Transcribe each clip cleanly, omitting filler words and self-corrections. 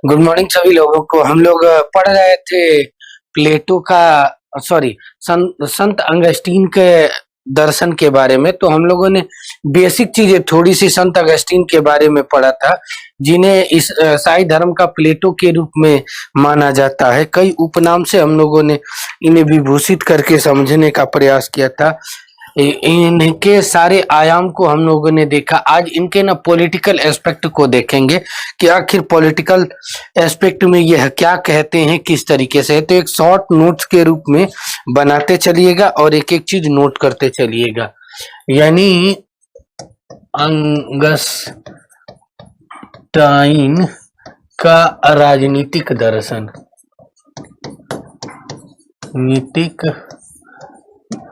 Good morning सभी लोगों को। हम लोग पढ़ रहे थे प्लेटो का, सॉरी, संत अगस्तीन के दर्शन के बारे में। तो हम लोगों ने बेसिक चीजें थोड़ी सी संत अगस्तीन के बारे में पढ़ा था, जिन्हें इस ईसाई धर्म का प्लेटो के रूप में माना जाता है। कई उपनाम से हम लोगों ने इन्हें विभूषित करके समझने का प्रयास किया था। इनके सारे आयाम को हम लोगों ने देखा। आज इनके ना पॉलिटिकल एस्पेक्ट को देखेंगे कि आखिर पॉलिटिकल एस्पेक्ट में यह क्या कहते हैं, किस तरीके से है। तो एक शॉर्ट नोट्स के रूप में बनाते चलिएगा और एक एक चीज नोट करते चलिएगा। यानी अगस्टाइन का राजनीतिक दर्शन, नीतिक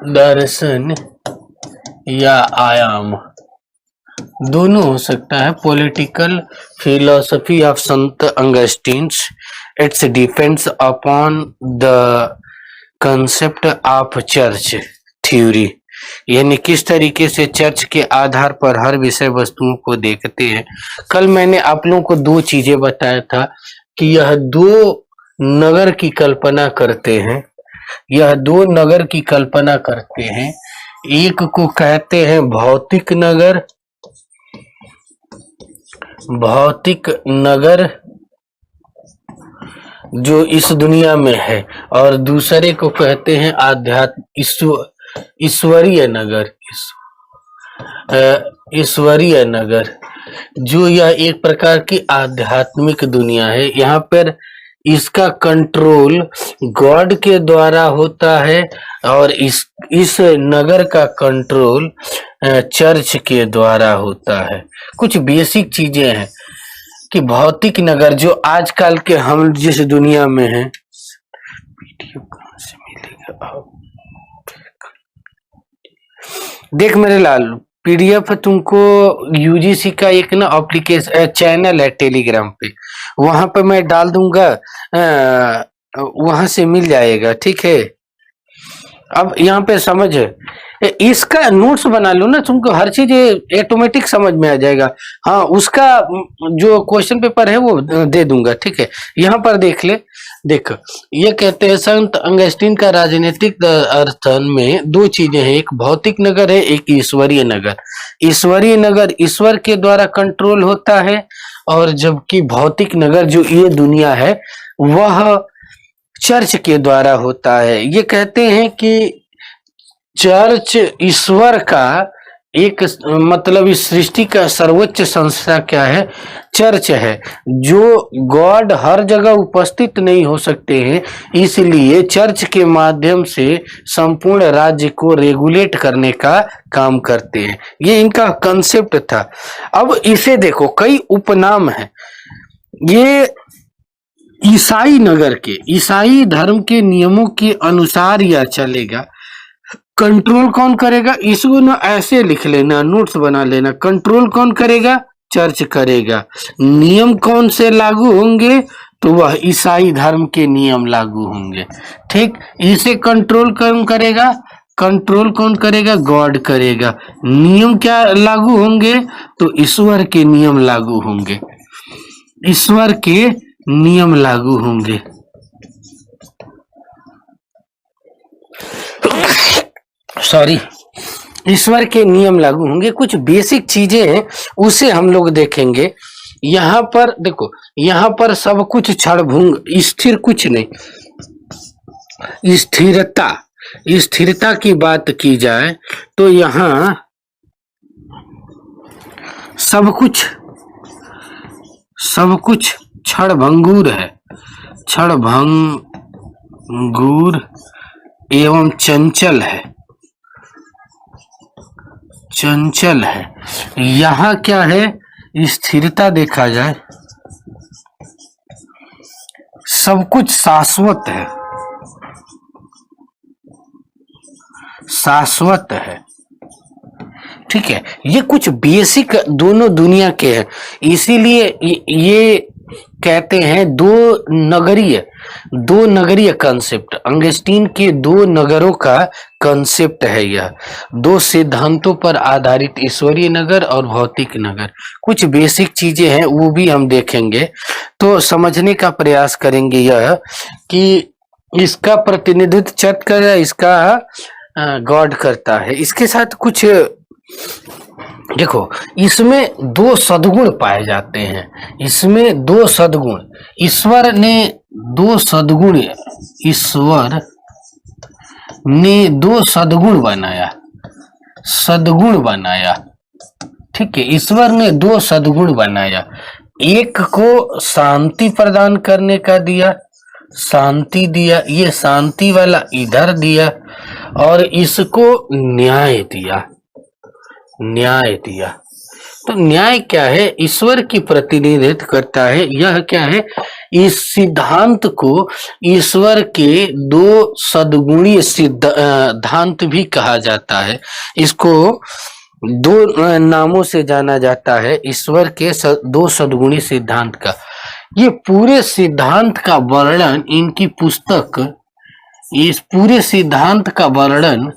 दर्शन या आयाम दोनों हो सकता है। Political philosophy of Saint Augustine's, it's depends upon the concept of church theory, यानी किस तरीके से चर्च के आधार पर हर विषय वस्तुओं को देखते हैं। कल मैंने आप लोगों को दो चीजें बताया था कि यह दो नगर की कल्पना करते हैं, यह दो नगर की कल्पना करते हैं। एक को कहते हैं भौतिक नगर, भौतिक नगर जो इस दुनिया में है, और दूसरे को कहते हैं ईश्वरीय नगर, ईश्वरीय नगर, जो यह एक प्रकार की आध्यात्मिक दुनिया है। यहाँ पर इसका कंट्रोल गॉड के द्वारा होता है और इस नगर का कंट्रोल चर्च के द्वारा होता है। कुछ बेसिक चीजें हैं कि भौतिक नगर जो आजकल के हम जिस दुनिया में हैं, वीडियो कहाँ से मिलेगा? देख मेरे लाल, पीडीएफ तुमको यूजीसी का एक ना एप्लीकेशन चैनल है टेलीग्राम पे, वहां पे मैं डाल दूंगा, वहां से मिल जाएगा, ठीक है। अब यहाँ पे समझ, इसका नोट्स बना लो ना, तुमको हर चीज ऑटोमेटिक समझ में आ जाएगा। हाँ, उसका जो क्वेश्चन पेपर है वो दे दूंगा, ठीक है। यहाँ पर देख ले, देख ये कहते हैं संत अगस्तीन का राजनीतिक दर्शन में दो चीजें हैं, एक भौतिक नगर है, एक ईश्वरीय नगर। ईश्वरीय नगर ईश्वर के द्वारा कंट्रोल होता है, और जबकि भौतिक नगर जो ये दुनिया है वह चर्च के द्वारा होता है। ये कहते हैं कि चर्च ईश्वर का एक, मतलब इस सृष्टि का सर्वोच्च संस्था क्या है? चर्च है। जो गॉड हर जगह उपस्थित नहीं हो सकते हैं, इसलिए चर्च के माध्यम से संपूर्ण राज्य को रेगुलेट करने का काम करते हैं। ये इनका कंसेप्ट था। अब इसे देखो, कई उपनाम है। ये ईसाई नगर के, ईसाई धर्म के नियमों के अनुसार यह चलेगा। कंट्रोल कौन करेगा? इसको ना ऐसे लिख लेना, नोट्स बना लेना। कंट्रोल कौन करेगा? चर्च करेगा। नियम कौन से लागू होंगे? तो वह ईसाई धर्म के नियम लागू होंगे, ठीक। इसे कंट्रोल कौन करेगा? कंट्रोल कौन करेगा? गॉड करेगा। नियम क्या लागू होंगे? तो ईश्वर के नियम लागू होंगे, ईश्वर के नियम लागू होंगे। सॉरी, ईश्वर के नियम लागू होंगे। कुछ बेसिक चीजें हैं, उसे हम लोग देखेंगे। यहाँ पर देखो, यहाँ पर सब कुछ क्षणभंग, स्थिर कुछ नहीं। स्थिरता, स्थिरता की बात की जाए तो यहाँ सब कुछ क्षणभंगुर है, क्षणभंगुर एवं चंचल है, चंचल है। यहाँ क्या है? स्थिरता देखा जाए, सब कुछ शाश्वत है, शाश्वत है, ठीक है। ये कुछ बेसिक दोनों दुनिया के हैं, इसीलिए ये कहते हैं दो नगरीय कंसेप्ट, अंगस्टीन के दो नगरों का कंसेप्ट है यह, दो सिद्धांतों पर आधारित, ईश्वरीय नगर और भौतिक नगर। कुछ बेसिक चीजें हैं वो भी हम देखेंगे, तो समझने का प्रयास करेंगे यह कि इसका प्रतिनिधित्व चर्च कर इसका गॉड करता है। इसके साथ कुछ देखो, इसमें दो सद्गुण पाए जाते हैं, इसमें दो सद्गुण, ईश्वर ने दो सद्गुण बनाया, ठीक है, ईश्वर ने दो सद्गुण बनाया। एक को शांति प्रदान करने का दिया, शांति दिया, ये शांति वाला इधर दिया, और इसको न्याय दिया। तो न्याय क्या है? ईश्वर की प्रतिनिधित्व करता है। यह क्या है? इस सिद्धांत को ईश्वर के दो सद्गुणीय सिद्धांत भी कहा जाता है। इसको दो नामों से जाना जाता है, ईश्वर के दो सद्गुणी सिद्धांत का। ये पूरे सिद्धांत का वर्णन इनकी पुस्तक, इस पूरे सिद्धांत का वर्णन,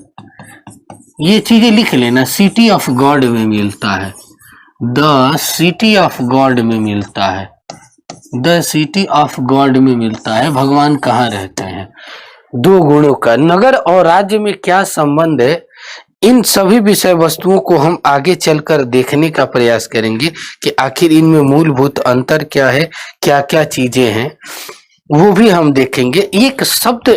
ये चीजें लिख लेना, सिटी ऑफ गॉड में मिलता है, द सिटी ऑफ गॉड में मिलता है, द सिटी ऑफ गॉड में मिलता है। भगवान कहाँ रहते हैं? दो गुणों का, नगर और राज्य में क्या संबंध है, इन सभी विषय वस्तुओं को हम आगे चलकर देखने का प्रयास करेंगे कि आखिर इनमें मूलभूत अंतर क्या है, क्या क्या चीजें हैं, वो भी हम देखेंगे। एक शब्द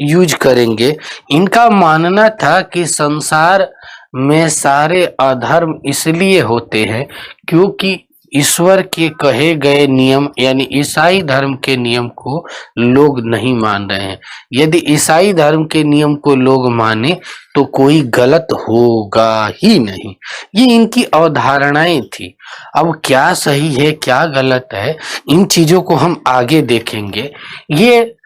यूज करेंगे, इनका मानना था कि संसार में सारे अधर्म इसलिए होते हैं क्योंकि ईश्वर के कहे गए नियम, यानी ईसाई धर्म के नियम को लोग नहीं मान रहे हैं। यदि ईसाई धर्म के नियम को लोग माने तो कोई गलत होगा ही नहीं। ये इनकी अवधारणाएं थी। अब क्या सही है क्या गलत है, इन चीजों को हम आगे देखेंगे। ये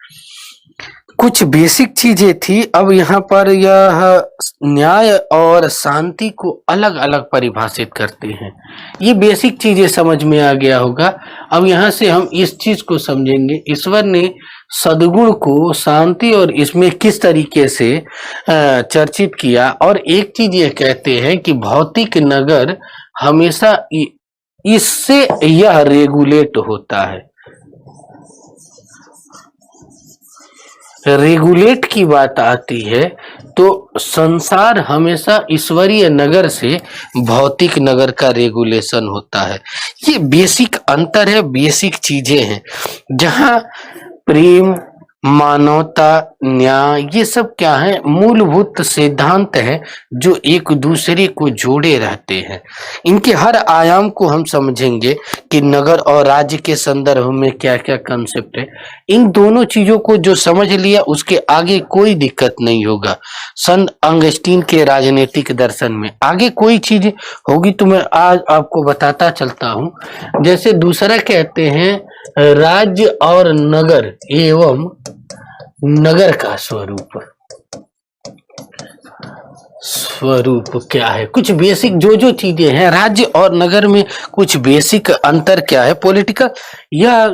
कुछ बेसिक चीजें थी। अब यहाँ पर यह न्याय और शांति को अलग अलग परिभाषित करते हैं। ये बेसिक चीजें समझ में आ गया होगा। अब यहाँ से हम इस चीज को समझेंगे, ईश्वर ने सद्गुण को शांति और इसमें किस तरीके से चर्चित किया। और एक चीज ये कहते हैं कि भौतिक नगर हमेशा इससे यह रेगुलेट होता है। रेगुलेट की बात आती है तो संसार हमेशा ईश्वरीय नगर से भौतिक नगर का रेगुलेशन होता है। ये बेसिक अंतर है, बेसिक चीजें हैं, जहां प्रेम, मानवता, न्याय, ये सब क्या है? मूलभूत सिद्धांत है जो एक दूसरे को जोड़े रहते हैं। इनके हर आयाम को हम समझेंगे कि नगर और राज्य के संदर्भ में क्या क्या कंसेप्ट है। इन दोनों चीजों को जो समझ लिया उसके आगे कोई दिक्कत नहीं होगा। संत अगस्तीन के राजनीतिक दर्शन में आगे कोई चीज होगी तो मैं आज आपको बताता चलता हूं। जैसे दूसरा कहते हैं राज्य और नगर एवं नगर का स्वरूप क्या है। कुछ बेसिक जो चीजें हैं, राज्य और नगर में कुछ बेसिक अंतर क्या है। पॉलिटिकल, यह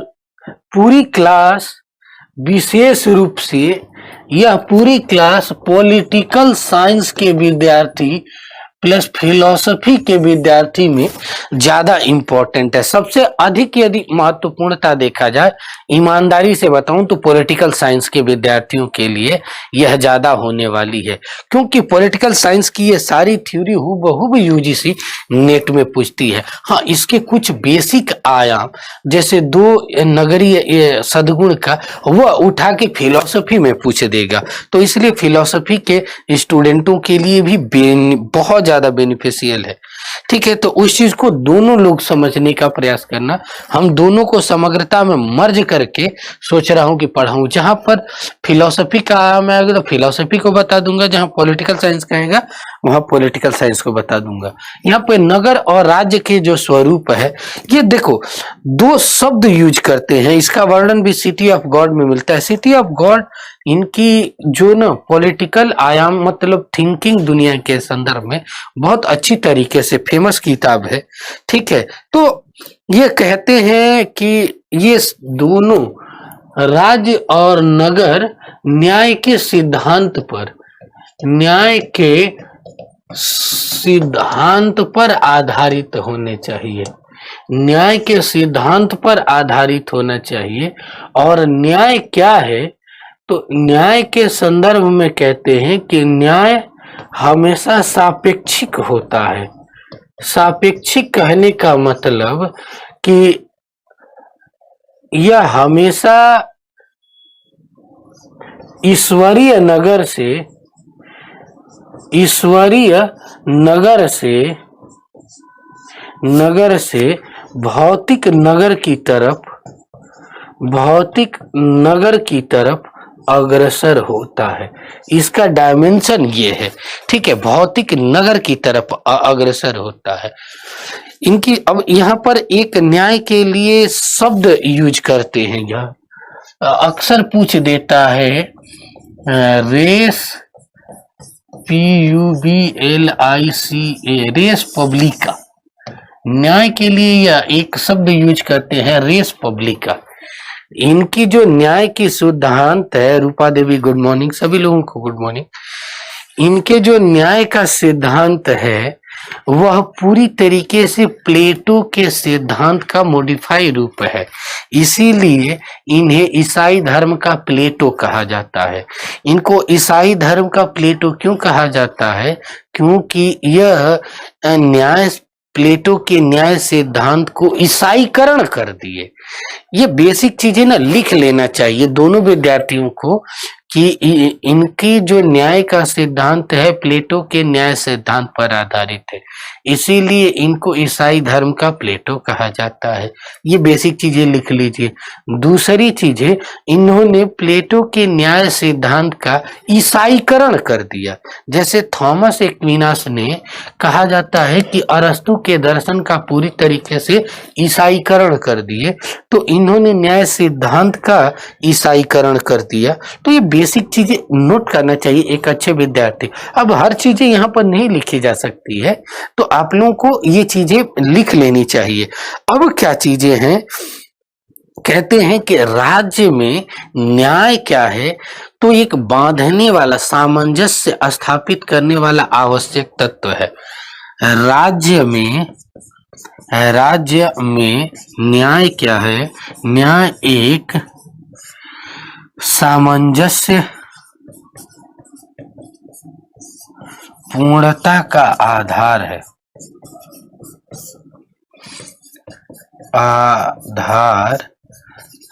पूरी क्लास विशेष रूप से यह पूरी क्लास पॉलिटिकल साइंस के विद्यार्थी प्लस फिलॉसफी के विद्यार्थी में ज्यादा इंपॉर्टेंट है। सबसे अधिक यदि महत्वपूर्णता देखा जाए, ईमानदारी से बताऊं तो पॉलिटिकल साइंस के विद्यार्थियों के लिए यह ज्यादा होने वाली है, क्योंकि पॉलिटिकल साइंस की ये सारी थ्योरी हूबहू यूजीसी नेट में पूछती है। हाँ, इसके कुछ बेसिक आयाम जैसे दो नगरीय सद्गुण का वह उठा के फिलॉसफी में पूछ देगा, तो इसलिए फिलॉसफी के स्टूडेंटों के लिए भी बहुत ज्यादा बेनिफिशियल है। ठीक है, तो उस चीज को दोनों लोग समझने का प्रयास करना। हम दोनों को समग्रता में मर्ज करके सोच रहा हूं कि पढ़ाऊं। जहां पर फिलॉसफी का आयाम आएगा तो फिलॉसफी को बता दूंगा, जहां पॉलिटिकल साइंस कहेगा वहां पॉलिटिकल साइंस को बता दूंगा। यहाँ पे नगर और राज्य के जो स्वरूप है, ये देखो दो शब्द यूज करते हैं, इसका वर्णन भी सिटी ऑफ गॉड में मिलता है। सिटी ऑफ गॉड इनकी जो ना पॉलिटिकल आयाम मतलब थिंकिंग दुनिया के संदर्भ में बहुत अच्छी तरीके से फेमस किताब है, ठीक है। तो ये कहते हैं कि ये दोनों राज्य और नगर न्याय के सिद्धांत पर आधारित होने चाहिए, न्याय के सिद्धांत पर आधारित होना चाहिए। और न्याय क्या है, तो न्याय के संदर्भ में कहते हैं कि न्याय हमेशा सापेक्षिक होता है। सापेक्षिक कहने का मतलब कि यह हमेशा ईश्वरीय नगर से भौतिक नगर की तरफ अग्रसर होता है। इसका डायमेंशन ये है, ठीक है, भौतिक नगर की तरफ अग्रसर होता है। इनकी अब यहाँ पर एक न्याय के लिए शब्द यूज करते हैं, यह अक्सर पूछ देता है रेस PUBLICA, रेस पब्लिका। न्याय के लिए यह एक शब्द यूज करते हैं रेस पब्लिका। इनकी जो न्याय की सिद्धांत है, रूपा देवी गुड मॉर्निंग, सभी लोगों को गुड मॉर्निंग। इनके जो न्याय का सिद्धांत है वह पूरी तरीके से प्लेटो के सिद्धांत का मॉडिफाई रूप है, इसीलिए इन्हें ईसाई धर्म का प्लेटो कहा जाता है। इनको ईसाई धर्म का प्लेटो क्यों कहा जाता है, क्योंकि यह न्याय प्लेटो के न्याय सिद्धांत को ईसाईकरण कर दिए। ये बेसिक चीजें ना लिख लेना चाहिए दोनों विद्यार्थियों को कि इनकी जो न्याय का सिद्धांत है प्लेटो के न्याय सिद्धांत पर आधारित है, इसीलिए इनको ईसाई धर्म का प्लेटो कहा जाता है। ये बेसिक चीजें लिख लीजिए। दूसरी चीजें, इन्होंने प्लेटो के न्याय सिद्धांत का ईसाईकरण कर दिया। जैसे थॉमस एक्विनास ने कहा जाता है कि अरस्तु के दर्शन का पूरी तरीके से ईसाईकरण कर दिए, तो इन्होंने न्याय सिद्धांत का ईसाईकरण कर दिया। तो ये बेसिक चीजें नोट करना चाहिए एक अच्छे विद्यार्थी। अब हर चीजें यहाँ पर नहीं लिखी जा सकती है, तो आप लोगों को ये चीजें लिख लेनी चाहिए। अब क्या चीजें हैं, कहते हैं कि राज्य में न्याय क्या है, तो एक बांधने वाला, सामंजस्य स्थापित करने वाला आवश्यक तत्व है। राज्य में न्याय क्या है, न्याय एक सामंजस्य पूर्णता का आधार है,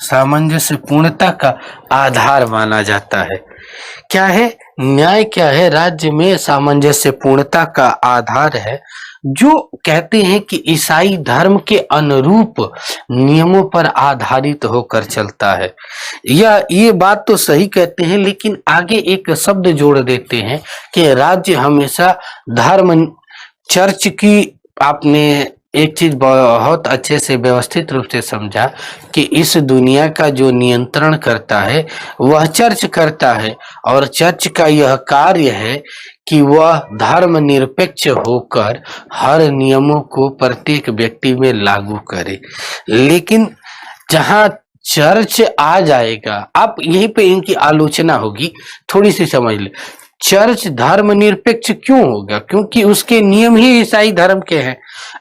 सामंजस्य पूर्णता का आधार माना जाता है। क्या है न्याय, क्या है, राज्य में सामंजस्य पूर्णता का आधार है, जो कहते हैं कि ईसाई धर्म के अनुरूप नियमों पर आधारित होकर चलता है। ये बात तो सही कहते हैं, लेकिन आगे एक शब्द जोड़ देते हैं कि राज्य हमेशा धर्म, चर्च की, आपने एक चीज बहुत अच्छे से व्यवस्थित रूप से समझा कि इस दुनिया का जो नियंत्रण करता है वह चर्च करता है, और चर्च का यह कार्य है कि वह धर्मनिरपेक्ष होकर हर नियमों को प्रत्येक व्यक्ति में लागू करे। लेकिन जहां चर्च आ जाएगा, आप यहीं पे इनकी आलोचना होगी, थोड़ी सी समझ ले। चर्च धर्मनिरपेक्ष क्यों होगा, क्योंकि उसके नियम ही ईसाई धर्म के हैं।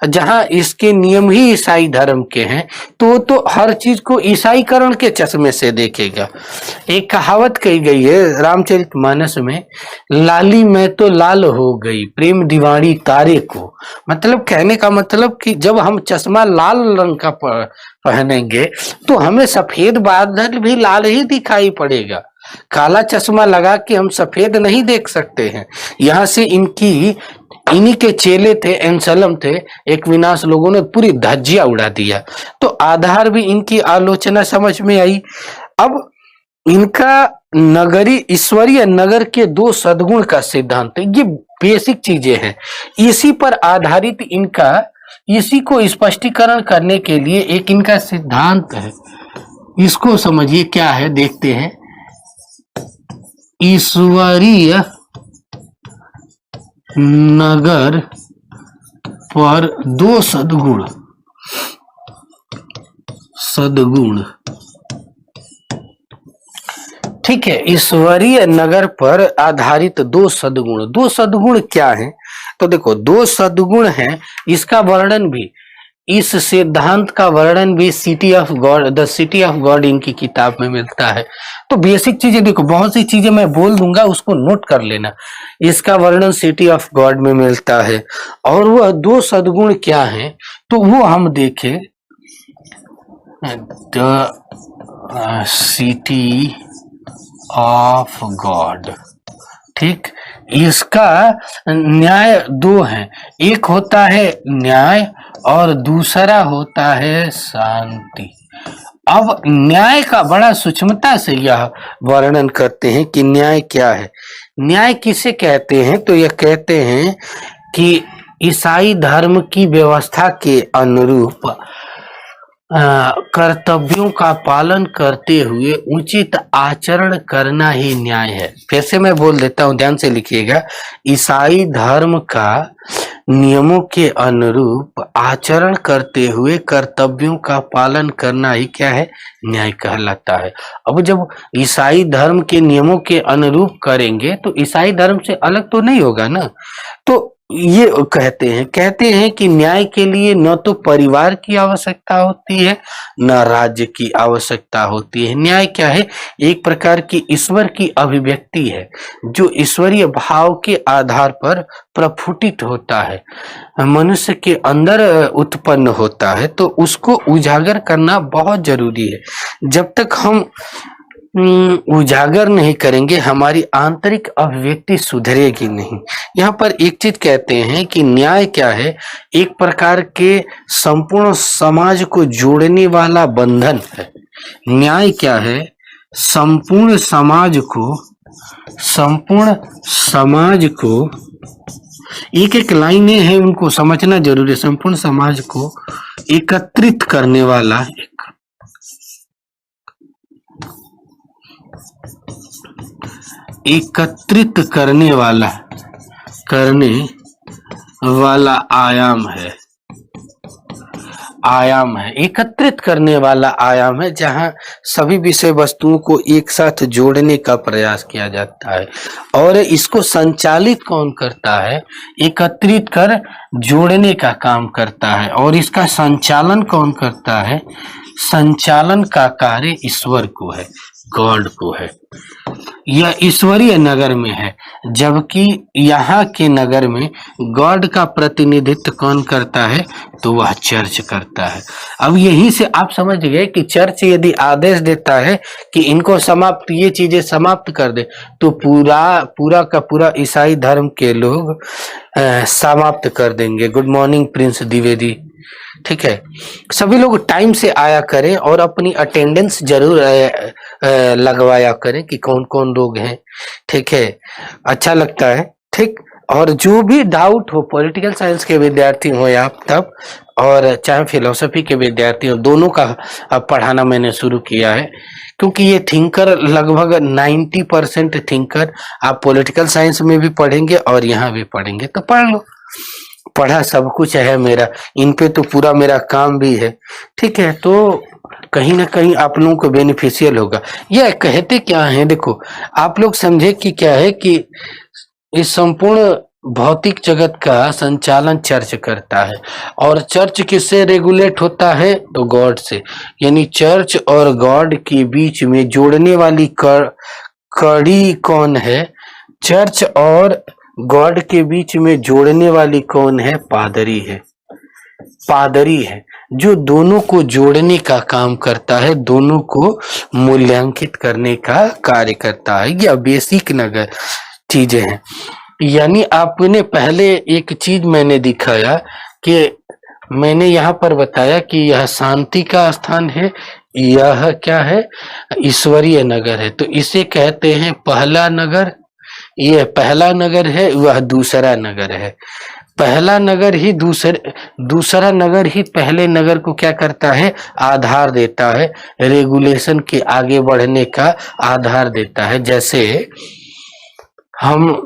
जहां इसके नियम ही ईसाई धर्म के हैं, तो हर चीज को ईसाईकरण के चश्मे से देखेगा। एक कहावत कही गई है रामचरितमानस में, लाली मैं तो लाल हो गई प्रेम दीवानी तारे को। मतलब कहने का मतलब कि जब हम चश्मा लाल रंग का पहनेंगे तो हमें सफेद बादल भी लाल ही दिखाई पड़ेगा। काला चश्मा लगा के हम सफेद नहीं देख सकते हैं। यहाँ से इन्हीं के चेले थे, एंसलम थे, एक्विनास, लोगों ने पूरी धज्जियां उड़ा दिया। तो आधार भी इनकी आलोचना समझ में आई। अब इनका ईश्वरीय नगर के दो सद्गुण का सिद्धांत है। ये बेसिक चीजें हैं। इसी पर आधारित इनका, इसी को स्पष्टीकरण करने के लिए एक इनका सिद्धांत है, इसको समझिए क्या है, देखते हैं। ईश्वरीय नगर पर दो सद्गुण, सद्गुण, ठीक है। ईश्वरीय नगर पर आधारित दो सद्गुण, दो सद्गुण क्या है? तो देखो दो सद्गुण हैं, इसका वर्णन भी, इस सिद्धांत का वर्णन भी city of God, the city of God इनकी किताब में मिलता है। तो बेसिक चीजें देखो, बहुत सी चीजें मैं बोल दूंगा, उसको नोट कर लेना। इसका वर्णन सिटी ऑफ गॉड में मिलता है। और वह दो सद्गुण क्या हैं, तो वो हम देखें। द सिटी ऑफ गॉड, ठीक। इसका न्याय दो है, एक होता है न्याय और दूसरा होता है शांति। अब न्याय का बड़ा सूक्ष्मता से यह वर्णन करते हैं कि न्याय क्या है। न्याय किसे कहते हैं? तो यह कहते हैं कि ईसाई धर्म की व्यवस्था के अनुरूप कर्तव्यों का पालन करते हुए उचित आचरण करना ही न्याय है। फिर से मैं बोल देता हूं, ध्यान से लिखिएगा। ईसाई धर्म का नियमों के अनुरूप आचरण करते हुए कर्तव्यों का पालन करना ही क्या है? न्याय कहलाता है। अब जब ईसाई धर्म के नियमों के अनुरूप करेंगे तो ईसाई धर्म से अलग तो नहीं होगा ना। तो ये कहते हैं कि न्याय के लिए न तो परिवार की आवश्यकता होती है, न राज्य की आवश्यकता होती है। न्याय क्या है? एक प्रकार की ईश्वर की अभिव्यक्ति है, जो ईश्वरीय भाव के आधार पर प्रफुटित होता है, मनुष्य के अंदर उत्पन्न होता है। तो उसको उजागर करना बहुत जरूरी है। जब तक हम उजागर नहीं करेंगे, हमारी आंतरिक अभिव्यक्ति सुधरेगी नहीं। यहाँ पर एक चीज कहते हैं कि न्याय क्या है? एक प्रकार के संपूर्ण समाज को जोड़ने वाला बंधन है। न्याय क्या है? संपूर्ण समाज को एक एक लाइनें हैं, उनको समझना जरूरी है। संपूर्ण समाज को एकत्रित करने वाला, एकत्रित करने वाला आयाम है, एकत्रित करने वाला आयाम है, जहां सभी विषय वस्तुओं को एक साथ जोड़ने का प्रयास किया जाता है। और इसको संचालित कौन करता है? एकत्रित कर जोड़ने का काम करता है। और इसका संचालन कौन करता है? संचालन का कार्य ईश्वर को है, गॉड को है। यह ईश्वरीय नगर में है, जबकि यहाँ के नगर में गॉड का प्रतिनिधित्व कौन करता है? तो वह चर्च करता है। अब यहीं से आप समझ गए कि चर्च यदि आदेश देता है कि इनको समाप्त, ये चीजें समाप्त कर दे, तो पूरा का पूरा ईसाई धर्म के लोग समाप्त कर देंगे। गुड मॉर्निंग प्रिंस द्विवेदी, ठीक है। सभी लोग टाइम से आया करें और अपनी अटेंडेंस जरूर लगवाया करें कि कौन कौन लोग हैं, ठीक है। अच्छा लगता है, ठीक। और जो भी डाउट हो, पॉलिटिकल साइंस के विद्यार्थी हो या तब, और चाहे फिलोसफी के विद्यार्थी हो, दोनों का अब पढ़ाना मैंने शुरू किया है। क्योंकि ये थिंकर लगभग 90% थिंकर आप पॉलिटिकल साइंस में भी पढ़ेंगे और यहाँ भी पढ़ेंगे। तो पढ़ लो, पढ़ा सब कुछ है मेरा, इन पे तो पूरा मेरा काम भी है, ठीक है। तो कहीं ना कहीं आप लोगों को बेनिफिशियल होगा। यह कहते क्या है, देखो आप लोग समझे कि क्या है कि इस संपूर्ण भौतिक जगत का संचालन चर्च करता है। और चर्च किससे रेगुलेट होता है? तो गॉड से। यानी चर्च और गॉड के बीच में जोड़ने वाली कड़ी कौन है? चर्च और गॉड के बीच में जोड़ने वाली कौन है? पादरी है। पादरी है जो दोनों को जोड़ने का काम करता है, दोनों को मूल्यांकित करने का कार्य करता है। यह बेसिक नगर चीजें हैं। यानी आपने पहले एक चीज मैंने दिखाया कि मैंने यहाँ पर बताया कि यह शांति का स्थान है, यह क्या है? ईश्वरीय नगर है। तो इसे कहते हैं पहला नगर, ये पहला नगर है, वह दूसरा नगर है। पहला नगर ही दूसरा नगर ही पहले नगर को क्या करता है, आधार देता है, रेगुलेशन के आगे बढ़ने का आधार देता है। जैसे हम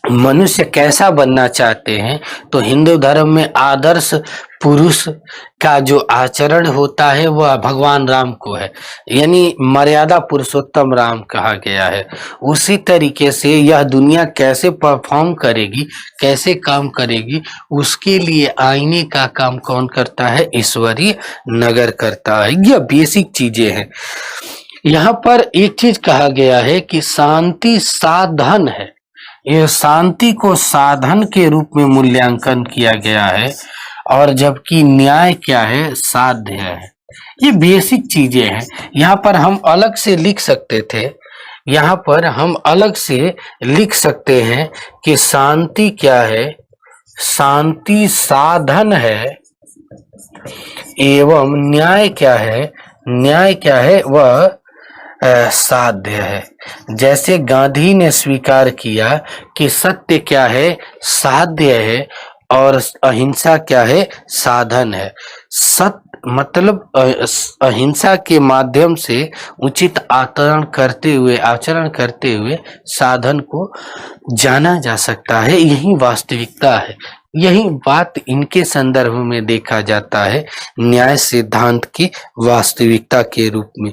मनुष्य कैसा बनना चाहते हैं, तो हिंदू धर्म में आदर्श पुरुष का जो आचरण होता है वह भगवान राम को है, यानी मर्यादा पुरुषोत्तम राम कहा गया है। उसी तरीके से यह दुनिया कैसे परफॉर्म करेगी, कैसे काम करेगी, उसके लिए आईने का काम कौन करता है, ईश्वरीय नगर करता है। यह बेसिक चीजें हैं। यहाँ पर एक चीज कहा गया है कि शांति साधन है, यह शांति को साधन के रूप में मूल्यांकन किया गया है, और जबकि न्याय क्या है, साध्य है। ये बेसिक चीजें हैं। यहाँ पर हम अलग से लिख सकते थे, यहाँ पर हम अलग से लिख सकते हैं कि शांति क्या है, शांति साधन है, एवं न्याय क्या है, न्याय क्या है, वह साध्य है। जैसे गांधी ने स्वीकार किया कि सत्य क्या है, साध्य है, और अहिंसा क्या है, साधन है। सत्य मतलब अहिंसा के माध्यम से उचित आचरण करते हुए साधन को जाना जा सकता है। यही वास्तविकता है, यही बात इनके संदर्भ में देखा जाता है न्याय सिद्धांत की वास्तविकता के रूप में।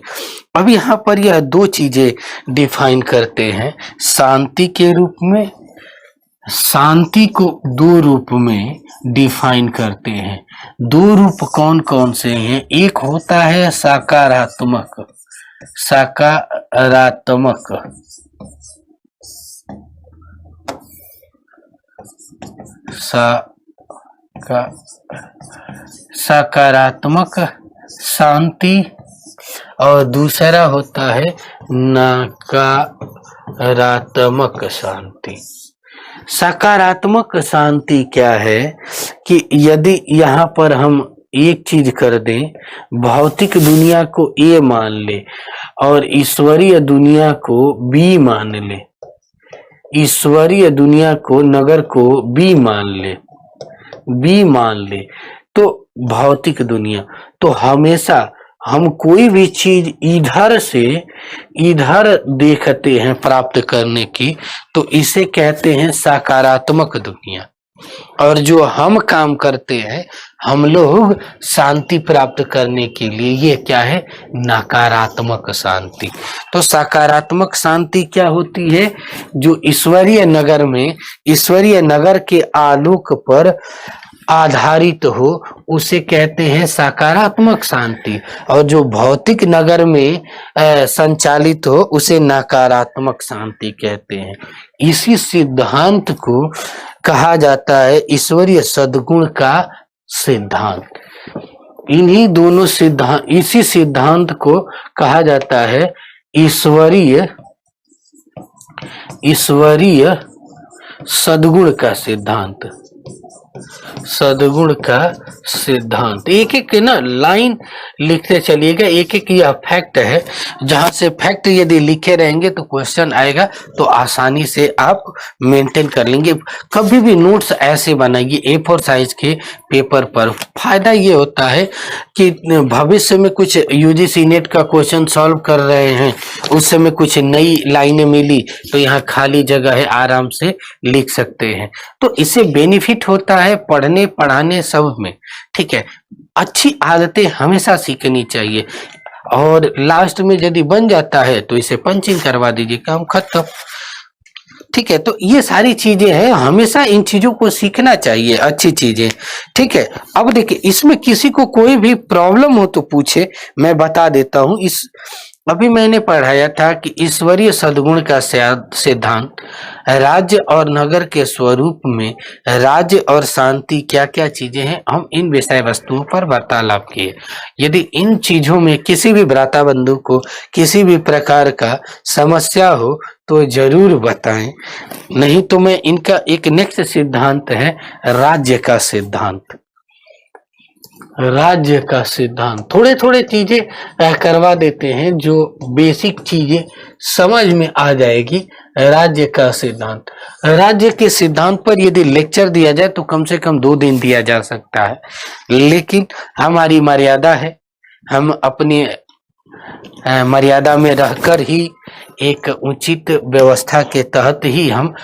अब यहाँ पर यह दो चीजें डिफाइन करते हैं शांति के रूप में, शांति को दो रूप में डिफाइन करते हैं। दो रूप कौन कौन से हैं, एक होता है सकारात्मक, सकारात्मक सकारात्मक शांति, और दूसरा होता है नकारात्मक शांति। सकारात्मक शांति क्या है कि यदि यहाँ पर हम एक चीज कर दें, भौतिक दुनिया को ए मान ले और ईश्वरीय दुनिया को बी मान ले, ईश्वरीय दुनिया को, नगर को बी मान ले, तो भौतिक दुनिया, तो हमेशा हम कोई भी चीज इधर से इधर देखते हैं प्राप्त करने की, तो इसे कहते हैं सकारात्मक दुनिया। और जो हम काम करते हैं हम लोग शांति प्राप्त करने के लिए, ये क्या है, नकारात्मक शांति। तो सकारात्मक शांति क्या होती है, जो ईश्वरीय नगर में, ईश्वरीय नगर के आलोक पर आधारित हो, उसे कहते हैं सकारात्मक शांति, और जो भौतिक नगर में संचालित हो उसे नकारात्मक शांति कहते हैं। इसी सिद्धांत को कहा जाता है ईश्वरीय सद्गुण का सिद्धांत। इन्हीं दोनों सिद्धांत, इसी सिद्धांत को कहा जाता है ईश्वरीय सद्गुण का सिद्धांत, सद्गुण का सिद्धांत। एक एक ना लाइन लिखते चलिएगा, एक एक यह फैक्ट है, जहां से फैक्ट यदि लिखे रहेंगे तो क्वेश्चन आएगा, तो आसानी से आप मेंटेन कर लेंगे। कभी भी नोट्स ऐसे बनाइए A4 साइज के पेपर पर। फायदा ये होता है कि भविष्य में कुछ UGC नेट का क्वेश्चन सॉल्व कर रहे हैं, उस समय कुछ नई लाइनें मिली तो यहाँ खाली जगह है, आराम से लिख सकते हैं। तो इससे बेनिफिट होता है पढ़ने पढ़ाने सब में। ठीक है, अच्छी आदतें हमेशा सीखनी चाहिए, और लास्ट में यदि बन जाता है तो इसे पंचिंग करवा दीजिए, काम खत्म। ठीक है, तो ये सारी चीजें हैं, हमेशा इन चीजों को सीखना चाहिए, अच्छी चीजें। ठीक है, अब देखिए इसमें किसी को कोई भी प्रॉब्लम हो तो पूछे, मैं बता देता हूं। अभी मैंने पढ़ाया था कि ईश्वरीय सद्गुण का सिद्धांत, राज्य और नगर के स्वरूप में राज्य और शांति क्या क्या चीजें हैं, हम इन विषय वस्तुओं पर वार्तालाप किए। यदि इन चीजों में किसी भी भ्राता बंधु को किसी भी प्रकार का समस्या हो तो जरूर बताएं, नहीं तो मैं इनका एक नेक्स्ट सिद्धांत है राज्य का सिद्धांत। राज्य का सिद्धांत थोड़े थोड़े चीजें करवा देते हैं, जो बेसिक चीजें समझ में आ जाएगी, राज्य का सिद्धांत। राज्य के सिद्धांत पर यदि लेक्चर दिया जाए तो कम से कम 2 दिन दिया जा सकता है, लेकिन हमारी मर्यादा है। हम अपनी मर्यादा में रहकर ही एक उचित व्यवस्था के तहत ही हम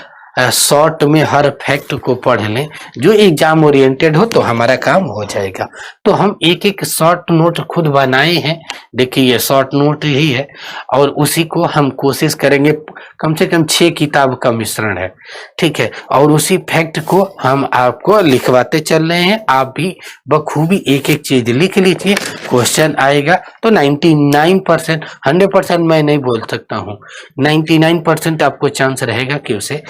शॉर्ट में हर फैक्ट को पढ़ लें। जो एग्जाम ओरिएंटेड हो तो हमारा काम हो जाएगा। तो हम एक एक शॉर्ट नोट खुद बनाए हैं। देखिए ये शॉर्ट नोट ही है और उसी को हम कोशिश करेंगे, कम से कम 6 किताब का मिश्रण है, ठीक है। और उसी फैक्ट को हम आपको लिखवाते चल रहे हैं। आप भी बखूबी एक एक चीज लिख लीजिए। क्वेश्चन आएगा तो 99%, 100% मैं नहीं बोल सकता हूँ, 99% आपको चांस रहेगा कि उसे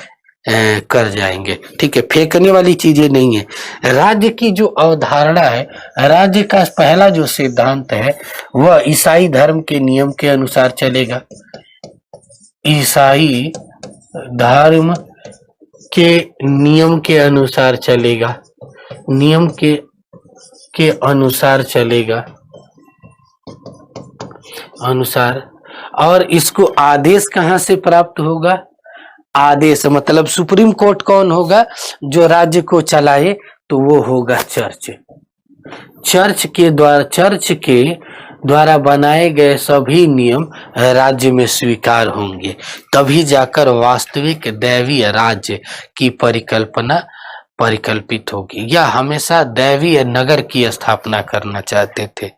कर जाएंगे, ठीक है। फेंकने वाली चीजें नहीं है। राज्य की जो अवधारणा है, राज्य का पहला जो सिद्धांत है वह ईसाई धर्म के नियम के अनुसार चलेगा। ईसाई धर्म के नियम के अनुसार चलेगा, नियम के अनुसार चलेगा, अनुसार। और इसको आदेश कहां से प्राप्त होगा? आदेश मतलब सुप्रीम कोर्ट कौन होगा जो राज्य को चलाए? तो वो होगा चर्च। चर्च के द्वारा बनाए गए सभी नियम राज्य में स्वीकार होंगे, तभी जाकर वास्तविक दैवीय राज्य की परिकल्पित होगी। यह हमेशा दैवीय नगर की स्थापना करना चाहते थे।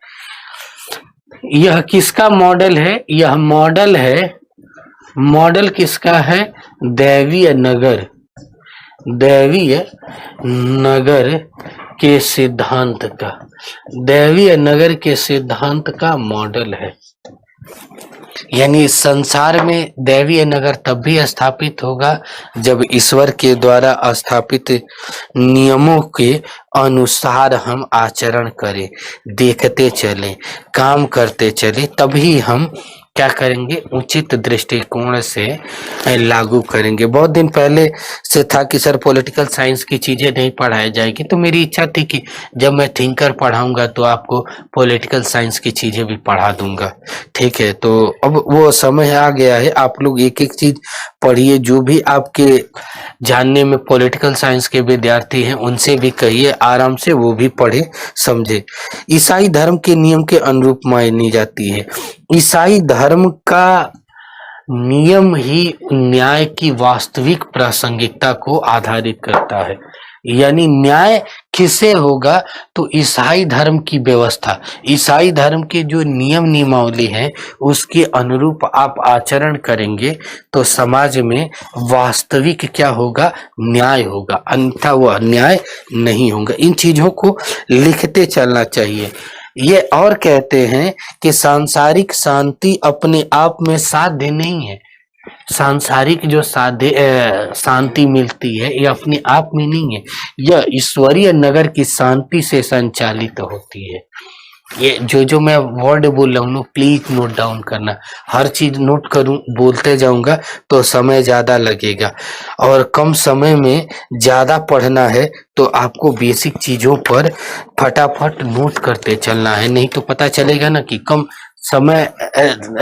यह किसका मॉडल है? यह मॉडल किसका है? दैवीय नगर के सिद्धांत का, दैवीय नगर के सिद्धांत का मॉडल है। यानी संसार में दैवीय नगर तब भी स्थापित होगा जब ईश्वर के द्वारा स्थापित नियमों के अनुसार हम आचरण करें, देखते चलें, काम करते चलें, तभी हम क्या करेंगे? उचित दृष्टिकोण से लागू करेंगे। बहुत दिन पहले से था कि सर पॉलिटिकल साइंस की चीजें नहीं पढ़ाई जाएगी, तो मेरी इच्छा थी कि जब मैं थिंकर पढ़ाऊंगा तो आपको पॉलिटिकल साइंस की चीजें भी पढ़ा दूंगा, ठीक है। तो अब वो समय आ गया है, आप लोग एक एक चीज पढ़िए। जो भी आपके जानने में पॉलिटिकल साइंस के विद्यार्थी हैं उनसे भी कहिए आराम से वो भी पढ़े समझे। ईसाई धर्म के नियम के अनुरूप मानी जाती है। ईसाई धर्म का नियम ही न्याय की वास्तविक प्रासंगिकता को आधारित करता है। यानी न्याय किसे होगा? तो ईसाई धर्म की व्यवस्था, ईसाई धर्म के जो नियम नियमावली हैं उसके अनुरूप आप आचरण करेंगे तो समाज में वास्तविक क्या होगा? न्याय होगा, अन्यथा वह न्याय नहीं होगा। इन चीजों को लिखते चलना चाहिए। ये और कहते हैं कि सांसारिक शांति अपने आप में साध्य नहीं है। सांसारिक जो शांति मिलती है ये अपने आप में नहीं है, यह ईश्वरीय नगर की शांति से संचालित होती है। ये जो मैं वर्ड बोल रहा हूँ प्लीज नोट डाउन करना। हर चीज नोट करूं, बोलते जाऊंगा तो समय ज्यादा लगेगा और कम समय में ज्यादा पढ़ना है, तो आपको बेसिक चीजों पर फटाफट नोट करते चलना है। नहीं तो पता चलेगा ना कि कम समय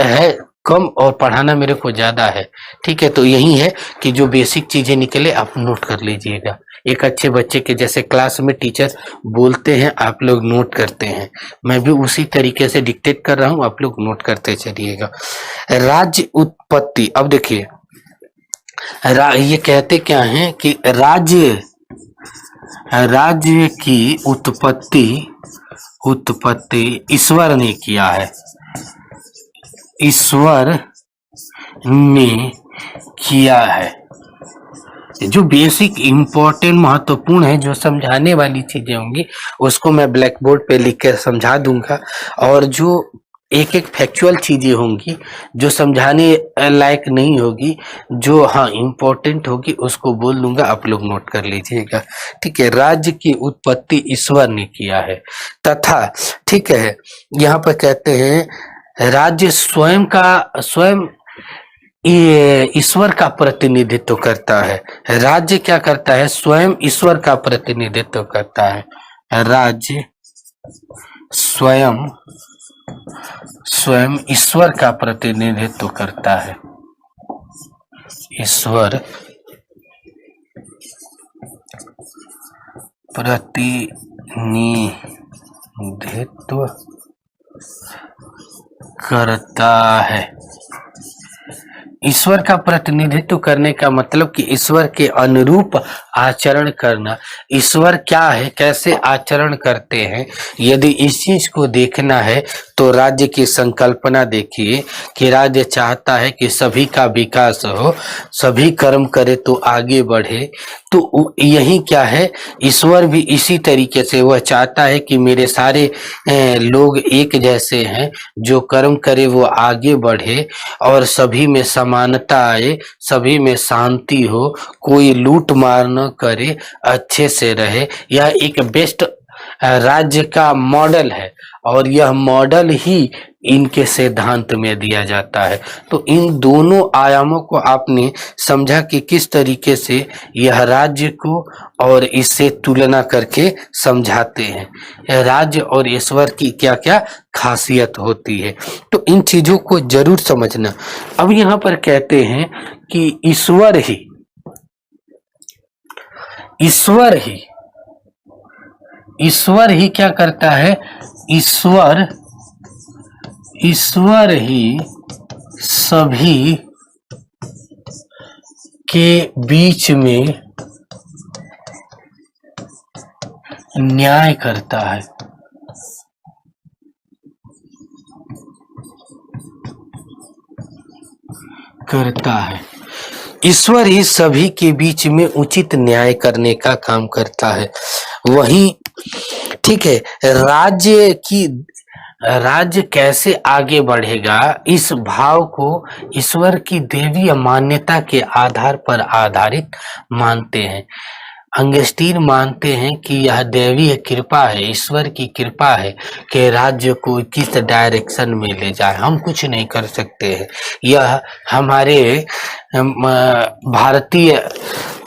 है कम और पढ़ाना मेरे को ज्यादा है, ठीक है। तो यही है कि जो बेसिक चीजें निकले आप नोट कर लीजिएगा। एक अच्छे बच्चे के जैसे क्लास में टीचर बोलते हैं आप लोग नोट करते हैं, मैं भी उसी तरीके से डिक्टेट कर रहा हूं, आप लोग नोट करते चलिएगा। राज्य उत्पत्ति, अब देखिए ये कहते क्या है कि राज्य की उत्पत्ति ईश्वर ने किया है, ईश्वर ने किया है। जो बेसिक इंपॉर्टेंट महत्वपूर्ण है, जो समझाने वाली चीजें होंगी उसको मैं ब्लैक बोर्ड पे लिख कर समझा दूंगा, और जो एक एक फैक्चुअल चीजें होंगी जो समझाने लायक नहीं होगी, जो हाँ इंपॉर्टेंट होगी उसको बोल दूंगा, आप लोग नोट कर लीजिएगा, ठीक है। राज्य की उत्पत्ति ईश्वर ने किया है तथा, ठीक है, यहाँ पर कहते हैं राज्य स्वयं ईश्वर का प्रतिनिधित्व करता है। राज्य क्या करता है? स्वयं ईश्वर का प्रतिनिधित्व करता है। राज्य स्वयं ईश्वर का प्रतिनिधित्व करता है, ईश्वर प्रतिनिधित्व करता है। ईश्वर का प्रतिनिधित्व करने का मतलब कि ईश्वर के अनुरूप आचरण करना। ईश्वर क्या है, कैसे आचरण करते हैं, यदि इस चीज को देखना है तो राज्य की संकल्पना देखिए कि राज्य चाहता है कि सभी का विकास हो, सभी कर्म करे तो आगे बढ़े। तो यही क्या है, ईश्वर भी इसी तरीके से वह चाहता है कि मेरे सारे लोग एक जैसे हैं, जो कर्म करे वो आगे बढ़े और सभी में समानता आए, सभी में शांति हो, कोई लूट मार न करे, अच्छे से रहे। यह एक बेस्ट राज्य का मॉडल है और यह मॉडल ही इनके सिद्धांत में दिया जाता है। तो इन दोनों आयामों को आपने समझा कि किस तरीके से यह राज्य को और इससे तुलना करके समझाते हैं राज्य और ईश्वर की क्या क्या खासियत होती है। तो इन चीजों को जरूर समझना। अब यहाँ पर कहते हैं कि ईश्वर ही क्या करता है, ईश्वर ही सभी के बीच में न्याय करता है। ईश्वर ही सभी के बीच में उचित न्याय करने का काम करता है। वही ठीक है, राज्य कैसे आगे बढ़ेगा, इस भाव को ईश्वर की देवीय मान्यता के आधार पर आधारित मानते हैं। अंगस्टीन मानते हैं कि यह दैवीय कृपा है, ईश्वर की कृपा है कि राज्य को किस डायरेक्शन में ले जाए, हम कुछ नहीं कर सकते हैं। यह हमारे भारतीय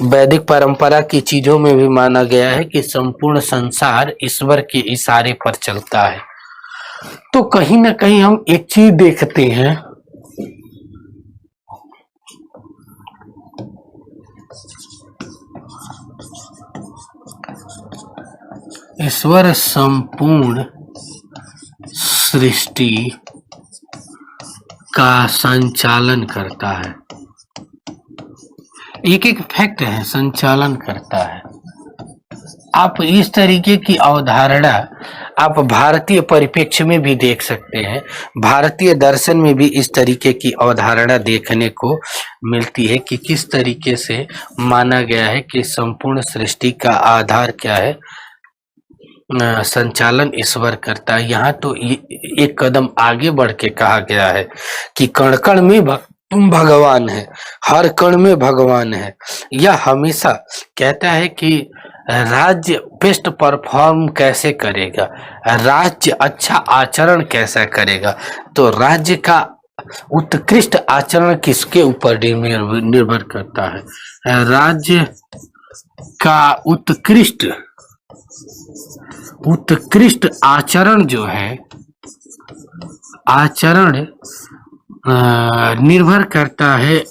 वैदिक परंपरा की चीजों में भी माना गया है कि संपूर्ण संसार ईश्वर के इशारे पर चलता है। तो कहीं ना कहीं हम एक चीज देखते हैं, ईश्वर संपूर्ण सृष्टि का संचालन करता है। एक एक फैक्ट है, संचालन करता है। आप इस तरीके की अवधारणा आप भारतीय परिप्रेक्ष्य में भी देख सकते हैं। भारतीय दर्शन में भी इस तरीके की अवधारणा देखने को मिलती है कि किस तरीके से माना गया है कि संपूर्ण सृष्टि का आधार क्या है, संचालन ईश्वर करता है। यहाँ तो एक कदम आगे बढ़ के कहा गया है कि कण कण में भगवान है, हर कण में भगवान है। यह हमेशा कहता है कि राज्य बेस्ट परफॉर्म कैसे करेगा, राज्य अच्छा आचरण कैसा करेगा। तो राज्य का उत्कृष्ट आचरण किसके ऊपर निर्भर करता है, राज्य का उत्कृष्ट आचरण जो है, आचरण निर्भर करता है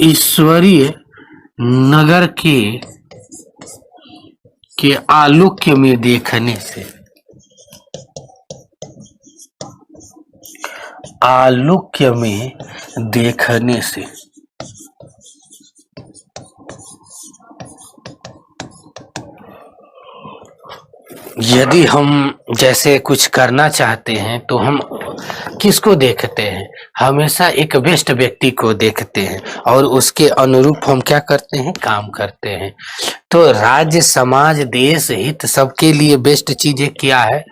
ईश्वरीय नगर के आलोक्य में देखने से, आलोक्य में देखने से। यदि हम जैसे कुछ करना चाहते हैं तो हम किसको देखते हैं, हमेशा एक बेस्ट व्यक्ति को देखते हैं और उसके अनुरूप हम क्या करते हैं, काम करते हैं। तो राज्य, समाज, देश हित सबके लिए बेस्ट चीजें क्या है,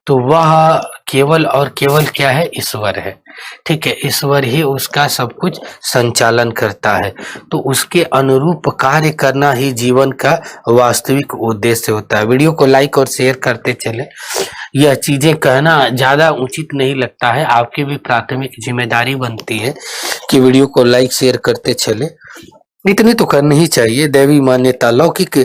तो वह केवल और केवल क्या है, ईश्वर है। ठीक है, ईश्वर ही उसका सब कुछ संचालन करता है। तो उसके अनुरूप कार्य करना ही जीवन का वास्तविक उद्देश्य होता है। वीडियो को लाइक और शेयर करते चले। यह चीजें कहना ज्यादा उचित नहीं लगता है, आपकी भी प्राथमिक जिम्मेदारी बनती है कि वीडियो को लाइक शेयर करते चले। इतनी तो करनी ही चाहिए। दैवी मान्यता लौकिक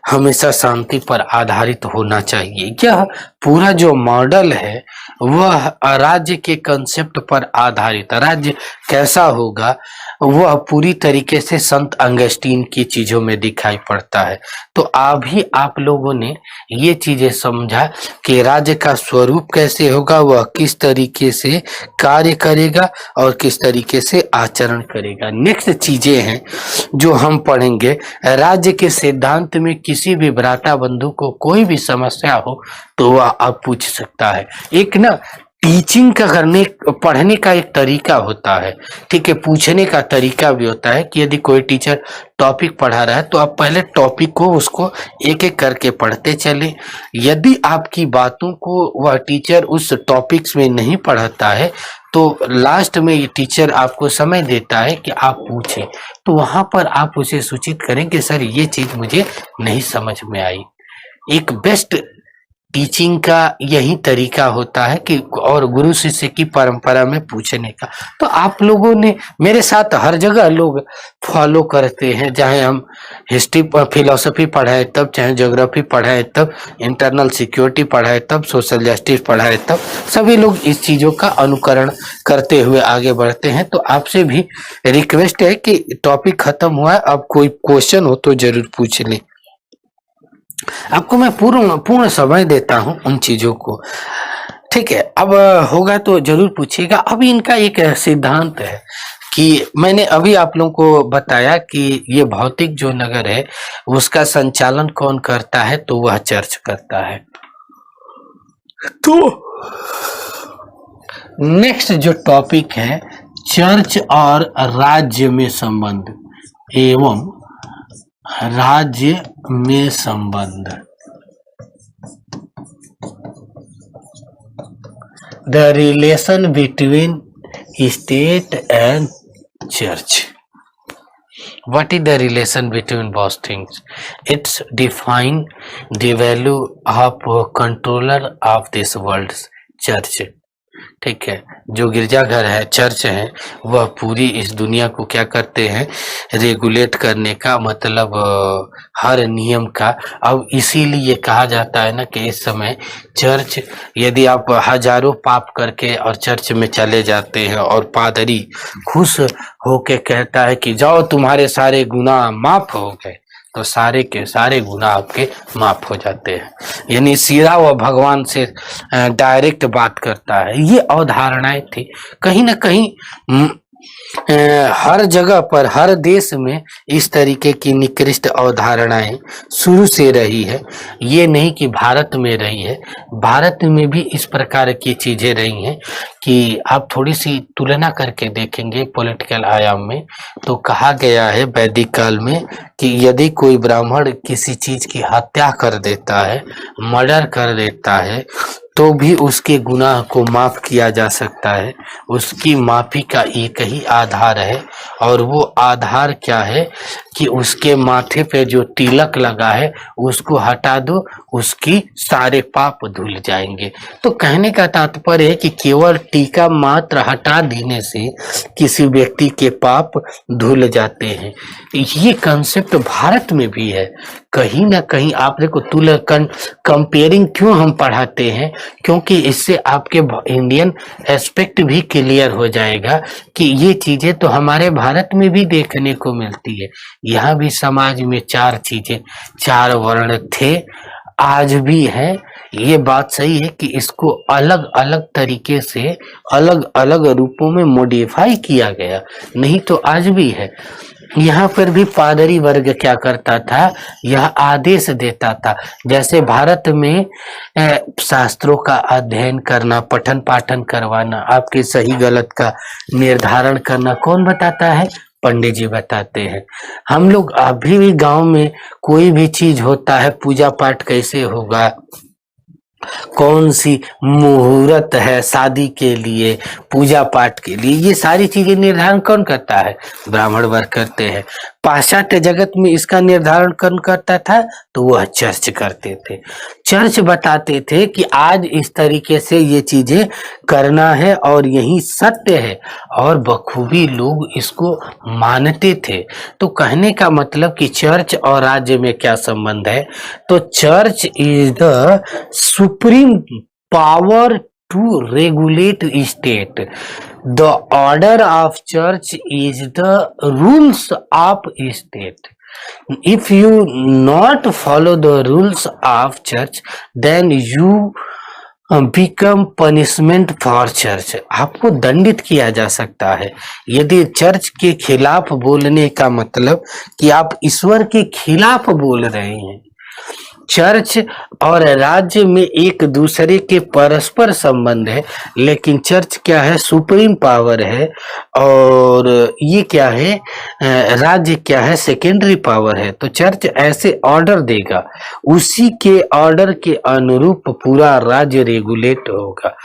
हमेशा शांति पर आधारित होना चाहिए। यह पूरा जो मॉडल है वह राज्य के कंसेप्ट पर आधारित। राज्य कैसा होगा वह पूरी तरीके से संत अंगस्टीन की चीजों में दिखाई पड़ता है। तो अभी आप लोगों ने ये चीजें समझा कि राज्य का स्वरूप कैसे होगा, वह किस तरीके से कार्य करेगा और किस तरीके से आचरण करेगा। नेक्स्ट चीजें हैं जो हम पढ़ेंगे। राज्य के सिद्धांत में किसी भी भ्राता बंधु को कोई भी समस्या हो तो वह अब पूछ सकता है। एक ना टीचिंग का करने पढ़ने का एक तरीका होता है, ठीक है, पूछने का तरीका भी होता है कि यदि कोई टीचर टॉपिक पढ़ा रहा है तो आप पहले टॉपिक को उसको एक एक करके पढ़ते चले। यदि आपकी बातों को वह टीचर उस टॉपिक्स में नहीं पढ़ाता है तो लास्ट में ये टीचर आपको समय देता है कि आप पूछें, तो वहां पर आप उसे सूचित करें कि सर ये चीज मुझे नहीं समझ में आई। एक बेस्ट टीचिंग का यही तरीका होता है कि और गुरु शिष्य की परंपरा में पूछने का। तो आप लोगों ने मेरे साथ हर जगह लोग फॉलो करते हैं, चाहे हम हिस्ट्री फिलोसफी पढ़ाए तब, चाहे ज्योग्राफी पढ़ाए तब, इंटरनल सिक्योरिटी पढ़ाए तब, सोशल जस्टिस पढ़ाए तब, सभी लोग इस चीजों का अनुकरण करते हुए आगे बढ़ते हैं। तो आपसे भी रिक्वेस्ट है कि टॉपिक खत्म हुआ है, अब कोई क्वेश्चन हो तो जरूर पूछ लें। आपको मैं पूर्ण समय देता हूं उन चीजों को, ठीक है। अब होगा तो जरूर पूछिएगा। अभी इनका एक सिद्धांत है कि मैंने अभी आप लोगों को बताया कि ये भौतिक जो नगर है उसका संचालन कौन करता है, तो वह चर्च करता है। तो नेक्स्ट जो टॉपिक है चर्च और राज्य में संबंध एवं राज्य में संबंध। The relation between state and church. What is the relation between both things? It's define the value of controller of this world, church. ठीक है, जो गिरजाघर है, चर्च है, वह पूरी इस दुनिया को क्या करते हैं, रेगुलेट करने का मतलब हर नियम का। अब इसीलिए कहा जाता है ना कि इस समय चर्च, यदि आप हजारों पाप करके और चर्च में चले जाते हैं और पादरी खुश होके कहता है कि जाओ तुम्हारे सारे गुनाह माफ हो गए, तो सारे के सारे गुनाह आपके माफ हो जाते हैं। यानी सीधा वह भगवान से डायरेक्ट बात करता है। ये अवधारणाएं थी कहीं ना कहीं हर जगह पर, हर देश में इस तरीके की निकृष्ट अवधारणाएं शुरू से रही है। ये नहीं कि भारत में रही है, भारत में भी इस प्रकार की चीजें रही हैं कि आप थोड़ी सी तुलना करके देखेंगे पॉलिटिकल आयाम में, तो कहा गया है वैदिक काल में कि यदि कोई ब्राह्मण किसी चीज की हत्या कर देता है, मर्डर कर देता है, तो भी उसके गुनाह को माफ किया जा सकता है। उसकी माफी का एक ही आधार है, और वो आधार क्या है कि उसके माथे पे जो तिलक लगा है उसको हटा दो, उसकी सारे पाप धुल जाएंगे। तो कहने का तात्पर्य है कि केवल टीका मात्र हटा देने से किसी व्यक्ति के पाप धुल जाते हैं। ये कंसेप्ट भारत में भी है। कहीं ना कहीं आप देखो, कंपेयरिंग क्यों हम पढ़ाते हैं, क्योंकि इससे आपके इंडियन एस्पेक्ट भी क्लियर हो जाएगा कि ये चीजें तो हमारे भारत में भी देखने को मिलती है। यहाँ भी समाज में चार चीजें, चार वर्ण थे, आज भी है। ये बात सही है कि इसको अलग अलग तरीके से अलग अलग रूपों में मॉडिफाई किया गया, नहीं तो आज भी है। यहाँ पर भी पादरी वर्ग क्या करता था, यह आदेश देता था। जैसे भारत में शास्त्रों का अध्ययन करना, पठन पाठन करवाना, आपके सही गलत का निर्धारण करना कौन बताता है, पंडित जी बताते हैं। हम लोग अभी भी गांव में कोई भी चीज होता है, पूजा पाठ कैसे होगा, कौन सी मुहूर्त है शादी के लिए, पूजा पाठ के लिए, ये सारी चीजें निर्धारण कौन करता है, ब्राह्मण वर्ग करते हैं। पाश्चात्य जगत में इसका निर्धारण कौन करता था? तो वह चर्च करते थे। चर्च बताते थे कि आज इस तरीके से ये चीजें करना है और यही सत्य है, और बखूबी लोग इसको मानते थे। तो कहने का मतलब कि चर्च और राज्य में क्या संबंध है? तो church is the supreme power to regulate state. The order of church is the rules of state. If you not follow the rules of church, then you become punishment for church. आपको दंडित किया जा सकता है यदि church के खिलाफ बोलने का मतलब कि आप ईश्वर के खिलाफ बोल रहे हैं। चर्च और राज्य में एक दूसरे के परस्पर संबंध है, लेकिन चर्च क्या है? सुप्रीम पावर है, और ये क्या है? राज्य क्या है? सेकेंडरी पावर है। तो चर्च ऐसे ऑर्डर देगा, उसी के ऑर्डर के अनुरूप पूरा राज्य रेगुलेट होगा,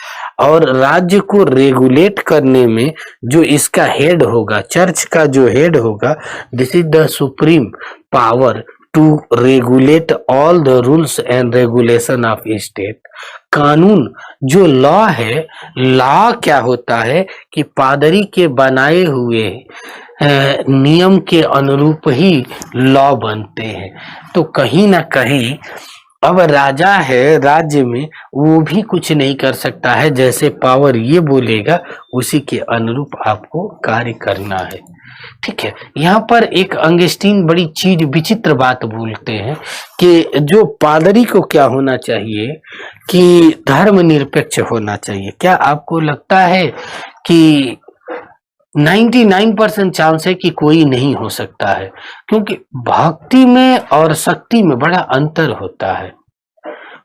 और राज्य को रेगुलेट करने में जो इसका हेड होगा, चर्च का जो हेड होगा, this is the supreme power to regulate all the rules and regulation of state. कानून जो लॉ है, लॉ क्या होता है कि पादरी के बनाए हुए नियम के अनुरूप ही लॉ बनते हैं। तो कहीं ना कहीं अब राजा है राज्य में, वो भी कुछ नहीं कर सकता है, जैसे पावर ये बोलेगा उसी के अनुरूप आपको कार्य करना है। ठीक है, यहाँ पर एक अंगस्टीन बड़ी चीज विचित्र बात बोलते हैं कि जो पादरी को क्या होना चाहिए कि धर्मनिरपेक्ष होना चाहिए। क्या आपको लगता है कि 99% चांस है कि कोई नहीं हो सकता है? क्योंकि भक्ति में और शक्ति में बड़ा अंतर होता है।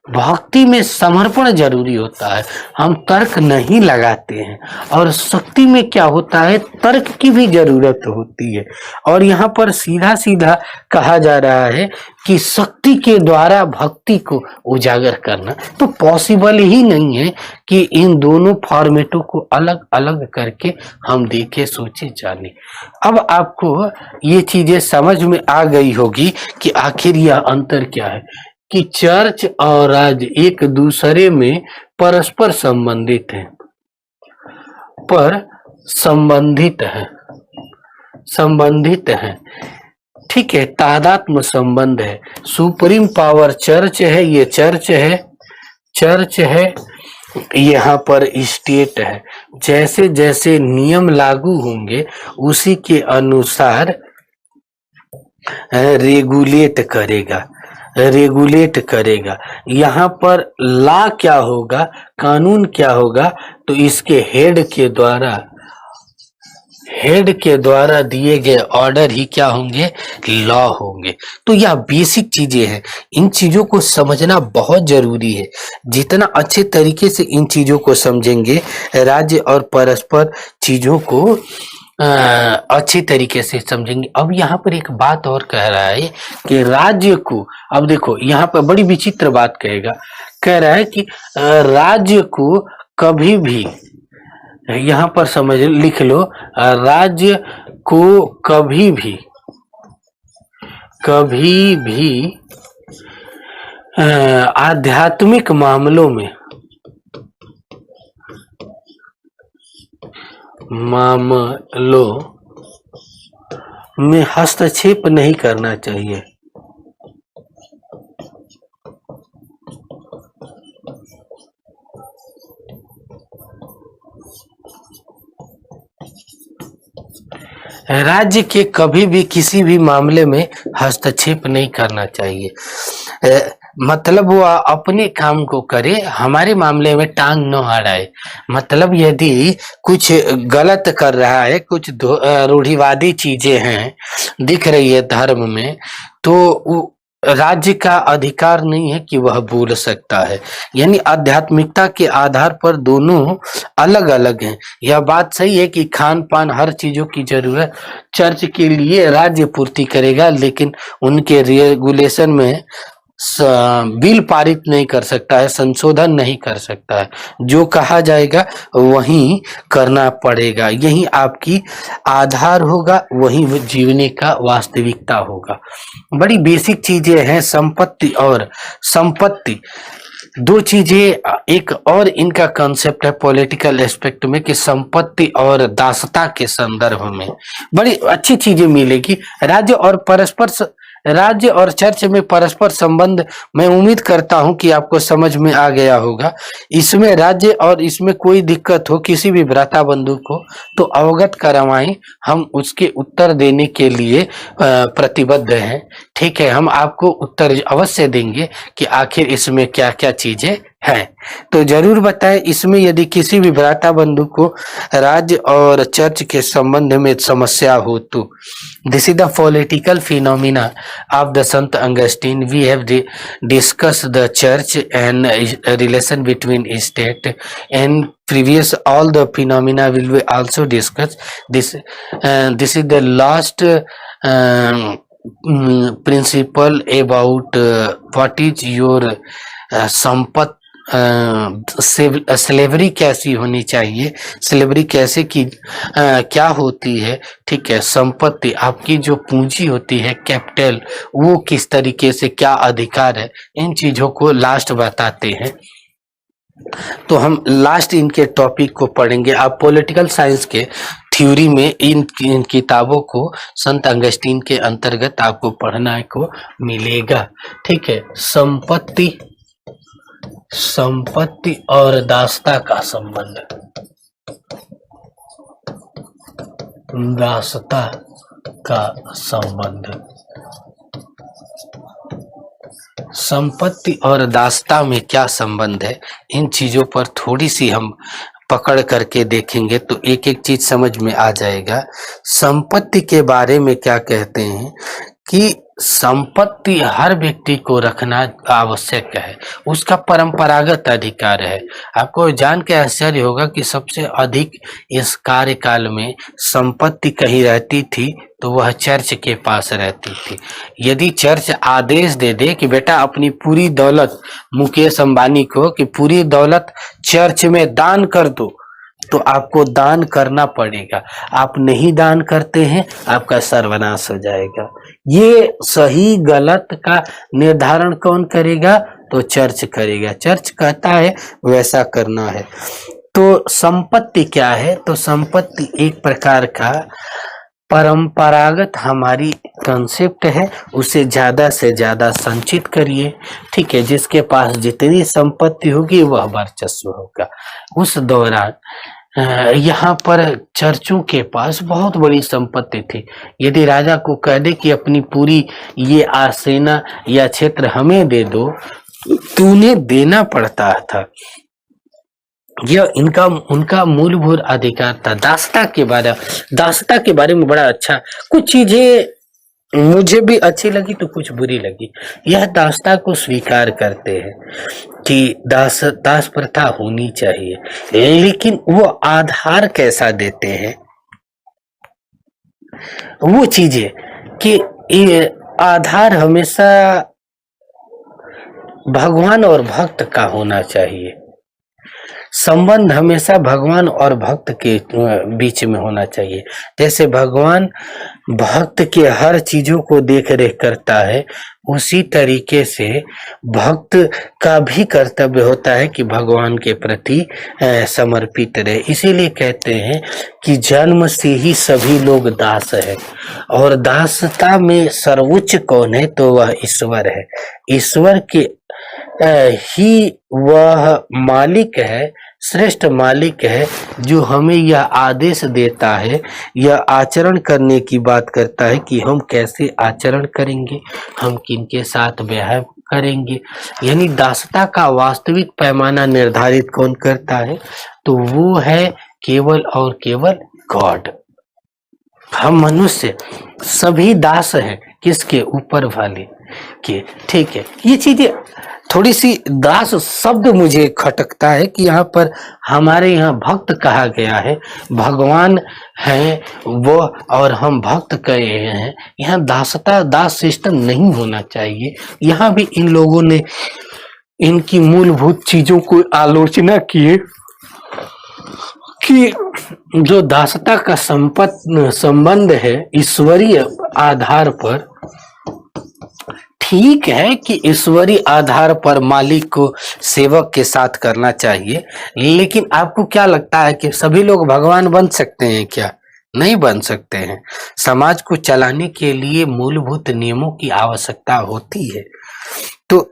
भक्ति में समर्पण जरूरी होता है, हम तर्क नहीं लगाते हैं, और शक्ति में क्या होता है? तर्क की भी जरूरत होती है। और यहाँ पर सीधा सीधा कहा जा रहा है कि शक्ति के द्वारा भक्ति को उजागर करना तो पॉसिबल ही नहीं है कि इन दोनों फॉर्मेटों को अलग अलग करके हम देखे, सोचे, जाने। अब आपको ये चीजें समझ में आ गई होगी कि आखिर यह अंतर क्या है कि चर्च और राज्य एक दूसरे में परस्पर संबंधित हैं, संबंधित है। ठीक है, तादात्म्य संबंध है। सुप्रीम पावर चर्च है, ये चर्च है, यहाँ पर स्टेट है। जैसे जैसे नियम लागू होंगे उसी के अनुसार रेगुलेट करेगा। यहाँ पर लॉ क्या होगा, कानून क्या होगा? तो इसके हेड के द्वारा दिए गए ऑर्डर ही क्या होंगे? लॉ होंगे। तो यह बेसिक चीजें हैं, इन चीजों को समझना बहुत जरूरी है। जितना अच्छे तरीके से इन चीजों को समझेंगे, राज्य और परस्पर चीजों को अच्छी तरीके से समझेंगे। अब यहाँ पर एक बात और कह रहा है कि राज्य को, अब देखो यहाँ पर बड़ी विचित्र बात कह रहा है कि राज्य को कभी भी, यहाँ पर समझ लिख लो, राज्य को कभी भी आध्यात्मिक मामलों में हस्तक्षेप नहीं करना चाहिए। राज्य के कभी भी किसी भी मामले में हस्तक्षेप नहीं करना चाहिए। मतलब वो अपने काम को करे, हमारे मामले में टांग न अड़ाए। मतलब यदि कुछ गलत कर रहा है, कुछ रूढ़िवादी चीजें हैं दिख रही है धर्म में, तो राज्य का अधिकार नहीं है कि वह बोल सकता है। यानी आध्यात्मिकता के आधार पर दोनों अलग अलग हैं। यह बात सही है कि खान पान हर चीजों की जरूरत चर्च के लिए राज्य पूर्ति करेगा, लेकिन उनके रेगुलेशन में बिल पारित नहीं कर सकता है, संशोधन नहीं कर सकता है। जो कहा जाएगा वही करना पड़ेगा, यही आपकी आधार होगा, वही जीवने का वास्तविकता होगा। बड़ी बेसिक चीजें हैं संपत्ति और संपत्ति, दो चीजें। एक और इनका कंसेप्ट है पॉलिटिकल एस्पेक्ट में कि संपत्ति और दासता के संदर्भ में बड़ी अच्छी चीजें मिलेगी। राज्य और चर्च में परस्पर संबंध, मैं उम्मीद करता हूं कि आपको समझ में आ गया होगा। इसमें राज्य और इसमें कोई दिक्कत हो किसी भी भ्राता बंधु को तो अवगत करवाएं, हम उसके उत्तर देने के लिए प्रतिबद्ध हैं। ठीक है, हम आपको उत्तर अवश्य देंगे कि आखिर इसमें क्या क्या चीजें हैं। तो जरूर बताएं इसमें यदि किसी भी भ्राता बंधु को राज्य और चर्च के संबंध में समस्या हो तो। This is the political phenomena of the Sant Augustine. We have discussed the church and relation between state, and previous all the phenomena will be also discussed. This is the last principle about what is your संपत्ति, slavery कैसी होनी चाहिए, slavery कैसे की क्या होती है। ठीक है, संपत्ति आपकी जो पूंजी होती है कैपिटल, वो किस तरीके से क्या अधिकार है, इन चीजों को लास्ट बताते हैं। तो हम लास्ट इनके टॉपिक को पढ़ेंगे। आप पॉलिटिकल साइंस के थ्योरी में इन किताबों को संत अगस्तीन के अंतर्गत आपको पढ़ना को मिलेगा। ठीक है, संपत्ति और दासता का संबंध, दासता का संबंध, संपत्ति और दासता में क्या संबंध है, इन चीजों पर थोड़ी सी हम पकड़ करके देखेंगे तो एक एक चीज समझ में आ जाएगा। संपत्ति के बारे में क्या कहते हैं कि संपत्ति हर व्यक्ति को रखना आवश्यक है, उसका परंपरागत अधिकार है। आपको जान के आश्चर्य होगा कि सबसे अधिक इस कार्यकाल में संपत्ति कहीं रहती थी तो वह चर्च के पास रहती थी। यदि चर्च आदेश दे दे कि बेटा अपनी पूरी दौलत, मुकेश अंबानी को कि पूरी दौलत चर्च में दान कर दो, तो आपको दान करना पड़ेगा। आप नहीं दान करते हैं, आपका सर्वनाश हो जाएगा। ये सही गलत का निर्धारण कौन करेगा? तो चर्च करेगा। चर्च कहता है वैसा करना है। तो संपत्ति क्या है? तो संपत्ति एक प्रकार का परंपरागत हमारी कंसेप्ट है, उसे ज्यादा से ज्यादा संचित करिए। ठीक है, जिसके पास जितनी संपत्ति होगी वह वर्चस्व होगा। उस दौरान यहाँ पर चर्चों के पास बहुत बड़ी संपत्ति थी। यदि राजा को कह दे कि अपनी पूरी ये आसेना या क्षेत्र हमें दे दो, तो उन्हें देना पड़ता था। यह उनका मूलभूत अधिकार था। दासता के बारे में बड़ा अच्छा, कुछ चीजें मुझे भी अच्छी लगी तो कुछ बुरी लगी। यह दासता को स्वीकार करते हैं कि दास प्रथा होनी चाहिए, लेकिन वो आधार कैसा देते हैं, वो चीजें कि ये आधार हमेशा भगवान और भक्त का होना चाहिए। संबंध हमेशा भगवान और भक्त के बीच में होना चाहिए। जैसे भगवान भक्त के हर चीजों को देख रेख करता है, उसी तरीके से भक्त का भी कर्तव्य होता है कि भगवान के प्रति समर्पित रहे। इसीलिए कहते हैं कि जन्म से ही सभी लोग दास है, और दासता में सर्वोच्च कौन है? तो वह ईश्वर है। ईश्वर के ही वह मालिक है, श्रेष्ठ मालिक है, जो हमें यह आदेश देता है, यह आचरण करने की बात करता है कि हम कैसे आचरण करेंगे, हम किनके साथ व्यवहार करेंगे। यानी दासता का वास्तविक पैमाना निर्धारित कौन करता है? तो वो है केवल और केवल गॉड। हम मनुष्य सभी दास हैं, किसके? ऊपर वाले। किए। ठीक है, ये चीजें थोड़ी सी दास शब्द मुझे खटकता है कि यहाँ पर हमारे यहाँ भक्त कहा गया है, भगवान है वो और हम भक्त कहे हैं। यहाँ दास सिस्टम नहीं होना चाहिए। यहाँ भी इन लोगों ने इनकी मूलभूत चीजों को आलोचना किए कि जो दासता का संबंध है ईश्वरीय आधार पर, ठीक है कि ईश्वरीय आधार पर मालिक को सेवक के साथ करना चाहिए, लेकिन आपको क्या लगता है कि सभी लोग भगवान बन सकते हैं क्या? नहीं बन सकते हैं। समाज को चलाने के लिए मूलभूत नियमों की आवश्यकता होती है। तो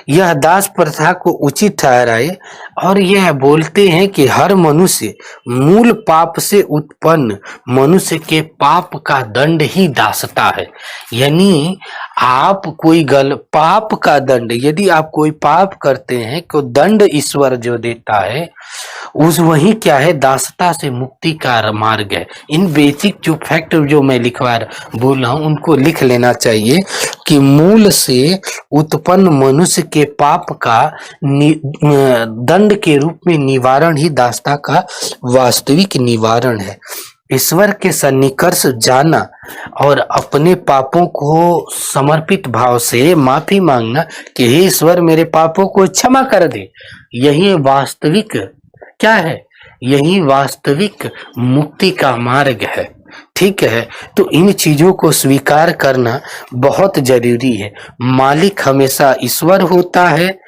यह दास प्रथा को उचित ठहराए और यह बोलते हैं कि हर मनुष्य मूल पाप से उत्पन्न मनुष्य के पाप का दंड ही दासता है। यानी आप कोई पाप का दंड, यदि आप कोई पाप करते हैं तो दंड ईश्वर जो देता है उस वही क्या है, दासता से मुक्ति का मार्ग है। इन बेसिक जो फैक्ट जो मैं बोल रहा हूं उनको लिख लेना चाहिए कि मूल से उत्पन्न मनुष्य के पाप का दंड के रूप में निवारण ही दासता का वास्तविक निवारण है। ईश्वर के सन्निकर्ष जाना और अपने पापों को समर्पित भाव से माफी मांगना कि हे ईश्वर मेरे पापों को क्षमा कर दे, यही वास्तविक क्या है, यही वास्तविक मुक्ति का मार्ग है। ठीक है, तो इन चीजों को स्वीकार करना बहुत जरूरी है। मालिक हमेशा ईश्वर होता है,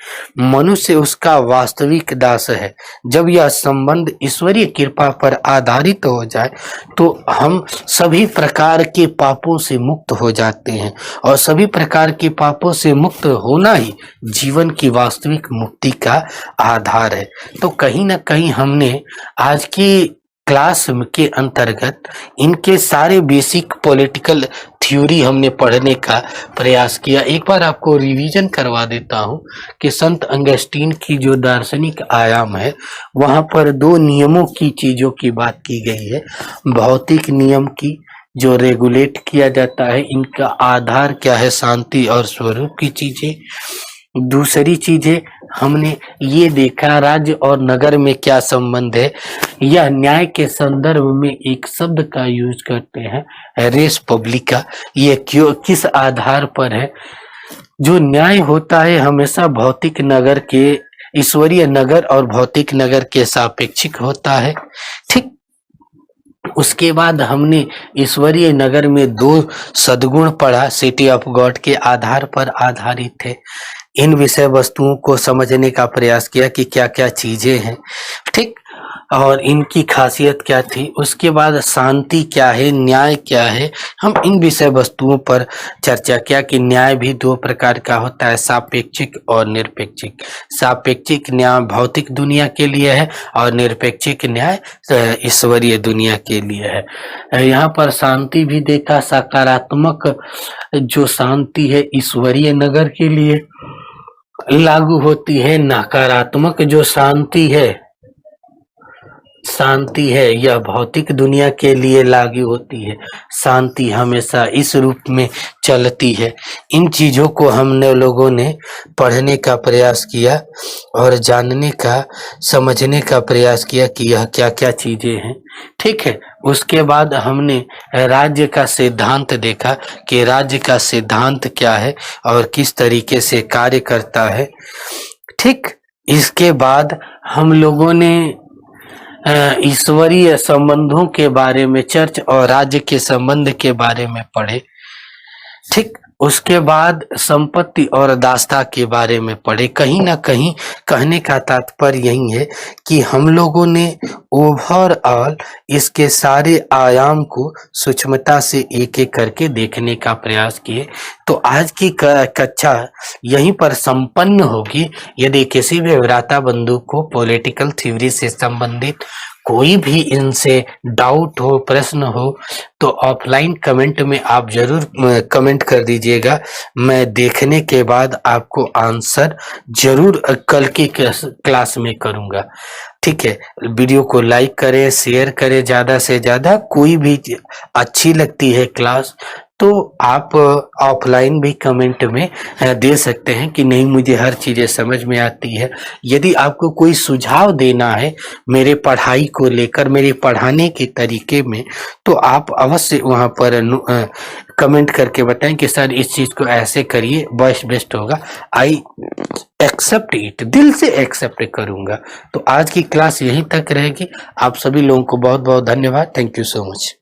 मनुष्य उसका वास्तविक दास है। जब यह संबंध ईश्वरीय कृपा पर आधारित हो जाए तो हम सभी प्रकार के पापों से मुक्त हो जाते हैं और सभी प्रकार के पापों से मुक्त होना ही जीवन की वास्तविक मुक्ति का आधार है। तो कहीं ना कहीं हमने आज की क्लास के अंतर्गत इनके सारे बेसिक पॉलिटिकल थ्योरी हमने पढ़ने का प्रयास किया। एक बार आपको रिवीजन करवा देता हूं कि संत अंगस्टीन की जो दार्शनिक आयाम है वहां पर दो नियमों की चीजों की बात की गई है। भौतिक नियम की जो रेगुलेट किया जाता है, इनका आधार क्या है, शांति और स्वरूप की चीजें। दूसरी चीजें हमने ये देखा राज्य और नगर में क्या संबंध है। यह न्याय के संदर्भ में एक शब्द का यूज करते हैं रेस पब्लिका। ये क्यों, किस आधार पर है? जो न्याय होता है हमेशा भौतिक नगर के, ईश्वरीय नगर और भौतिक नगर के सापेक्षिक होता है। ठीक, उसके बाद हमने ईश्वरीय नगर में दो सद्गुण पढ़ा, सिटी ऑफ गॉड के आधार पर आधारित है। इन विषय वस्तुओं को समझने का प्रयास किया कि क्या क्या चीजें हैं, ठीक, और इनकी खासियत क्या थी। उसके बाद शांति क्या है, न्याय क्या है, हम इन विषय वस्तुओं पर चर्चा किया कि न्याय भी दो प्रकार का होता है, सापेक्षिक और निरपेक्षिक। सापेक्षिक न्याय भौतिक दुनिया के लिए है और निरपेक्षिक न्याय ईश्वरीय दुनिया के लिए है। यहाँ पर शांति भी देखा, सकारात्मक जो शांति है ईश्वरीय नगर के लिए लागू होती है, नकारात्मक जो शांति है यह भौतिक दुनिया के लिए लागू होती है। शांति हमेशा इस रूप में चलती है। इन चीजों को हमने लोगों ने पढ़ने का प्रयास किया और जानने का, समझने का प्रयास किया कि यह क्या क्या चीजें हैं। ठीक है, उसके बाद हमने राज्य का सिद्धांत देखा कि राज्य का सिद्धांत क्या है और किस तरीके से कार्य करता है। ठीक, इसके बाद हम लोगों ने ईश्वरीय संबंधों के बारे में, चर्च और राज्य के संबंध के बारे में पढ़े। ठीक, उसके बाद संपत्ति और दासता के बारे में पढ़े। कहीं ना कहीं कहने का तात्पर्य यही है कि हम लोगों ने ओवरऑल इसके सारे आयाम को सूक्ष्मता से एक एक करके देखने का प्रयास किए। तो आज की कक्षा यहीं पर संपन्न होगी। यदि किसी भी भ्राता बंधु को पॉलिटिकल थ्योरी से संबंधित कोई भी इनसे डाउट हो, प्रश्न हो, तो ऑफलाइन कमेंट में आप जरूर कमेंट कर दीजिएगा। मैं देखने के बाद आपको आंसर जरूर कल की क्लास में करूंगा। ठीक है, वीडियो को लाइक करें, शेयर करें ज्यादा से ज्यादा। कोई भी अच्छी लगती है क्लास तो आप ऑफलाइन भी कमेंट में दे सकते हैं कि नहीं मुझे हर चीज़ें समझ में आती है। यदि आपको कोई सुझाव देना है मेरे पढ़ाई को लेकर, मेरे पढ़ाने के तरीके में, तो आप अवश्य वहाँ पर कमेंट करके बताएँ कि सर इस चीज़ को ऐसे करिए, बेस्ट होगा। आई एक्सेप्ट इट, दिल से एक्सेप्ट करूँगा। तो आज की क्लास यहीं तक रहेगी। आप सभी लोगों को बहुत-बहुत धन्यवाद। Thank you so much.